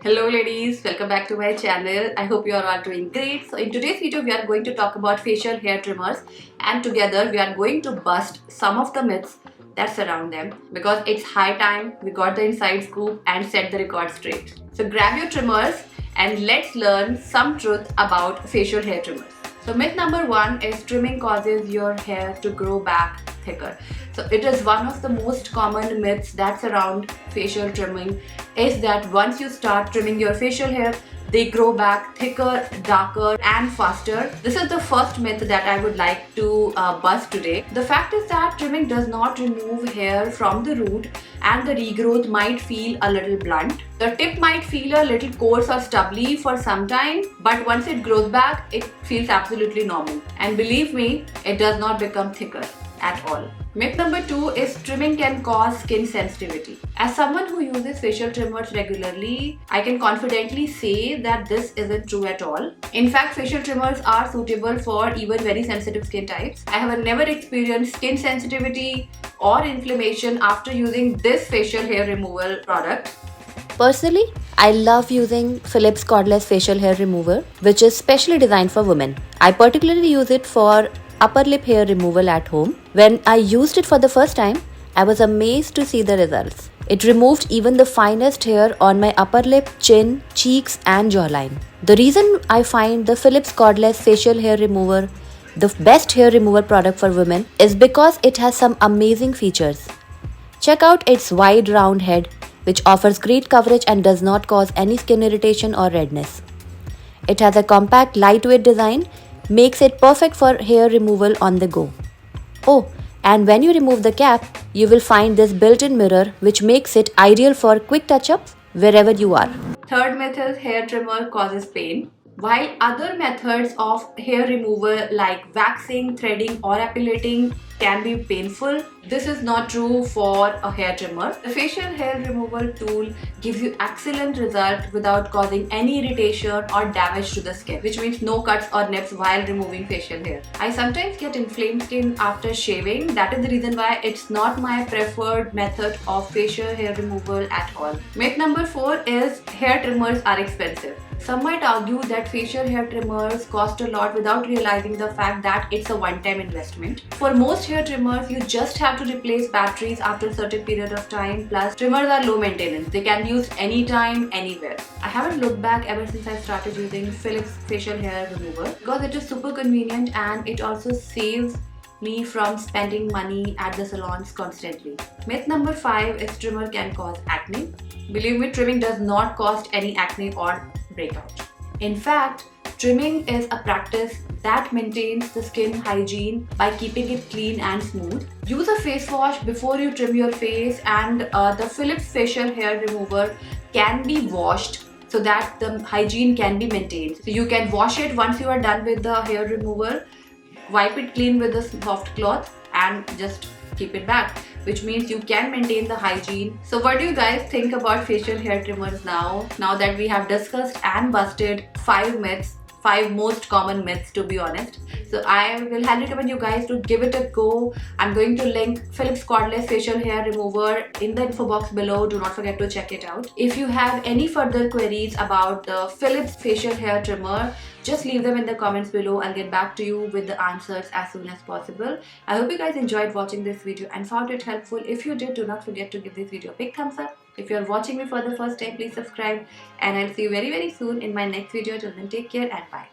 Hello ladies, welcome back to my channel. I hope you are all doing great. So in today's video we are going to talk about facial hair trimmers, and together we are going to bust some of the myths that surround them, because it's high time we got the inside scoop and set the record straight. So grab your trimmers and let's learn some truth about facial hair trimmers. So myth number 1 is trimming causes your hair to grow back thicker. So it is one of the most common myths that surround facial trimming, is that once you start trimming your facial hair, they grow back thicker, darker and faster. This is the first myth that I would like to bust today. The fact is that trimming does not remove hair from the root, and the regrowth might feel a little blunt. The tip might feel a little coarse or stubbly for some time, but once it grows back, it feels absolutely normal. And believe me, it does not become thicker at all. Myth number 2 is trimming can cause skin sensitivity. As someone who uses facial trimmers regularly, I can confidently say that this isn't true at all. In fact, facial trimmers are suitable for even very sensitive skin types. I have never experienced skin sensitivity or inflammation after using this facial hair removal product. Personally, I love using Philips cordless facial hair remover, which is specially designed for women. I particularly use it for upper lip hair removal at home. When I used it for the first time, I was amazed to see the results. It removed even the finest hair on my upper lip, chin, cheeks and jawline. The reason I find the Philips cordless facial hair remover the best hair removal product for women is because it has some amazing features. Check out its wide round head, which offers great coverage and does not cause any skin irritation or redness. It has a compact, lightweight design, makes it perfect for hair removal on the go. Oh, and when you remove the cap, you will find this built-in mirror, which makes it ideal for quick touch-ups wherever you are. Third myth is hair trimmer causes pain. While other methods of hair removal like waxing, threading or epilating can be painful, this is not true for a hair trimmer. The facial hair removal tool gives you excellent result without causing any irritation or damage to the skin, which means no cuts or nips while removing facial hair. I sometimes get inflamed skin after shaving. That is the reason why it's not my preferred method of facial hair removal at all. Myth number 4 is hair trimmers are expensive. Some might argue that facial hair trimmers cost a lot without realizing the fact that it's a one-time investment. For most hair trimmers, you just have to replace batteries after a certain period of time. Plus, trimmers are low maintenance. They can be used anytime, anywhere. I haven't looked back ever since I started using Philips facial hair remover, because it is super convenient and it also saves me from spending money at the salons constantly. Myth number 5 is trimmer can cause acne. Believe me, trimming does not cause any acne or breakout. In fact, trimming is a practice that maintains the skin hygiene by keeping it clean and smooth. Use a face wash before you trim your face, and the Philips facial hair remover can be washed so that the hygiene can be maintained. So you can wash it once you are done with the hair remover, wipe it clean with a soft cloth and just keep it back, which means you can maintain the hygiene. So what do you guys think about facial hair trimmers now that we have discussed and busted 5 myths, 5 most common myths to be honest? So I will highly recommend you guys to give it a go. I'm going to link Philips cordless facial hair remover in the info box below. Do not forget to check it out. If you have any further queries about the Philips facial hair trimmer, just leave them in the comments below. I'll get back to you with the answers as soon as possible. I hope you guys enjoyed watching this video and found it helpful. If you did, do not forget to give this video a big thumbs up. If you're watching me for the first time, please subscribe, and I'll see you very soon in my next video. Till then, take care and bye.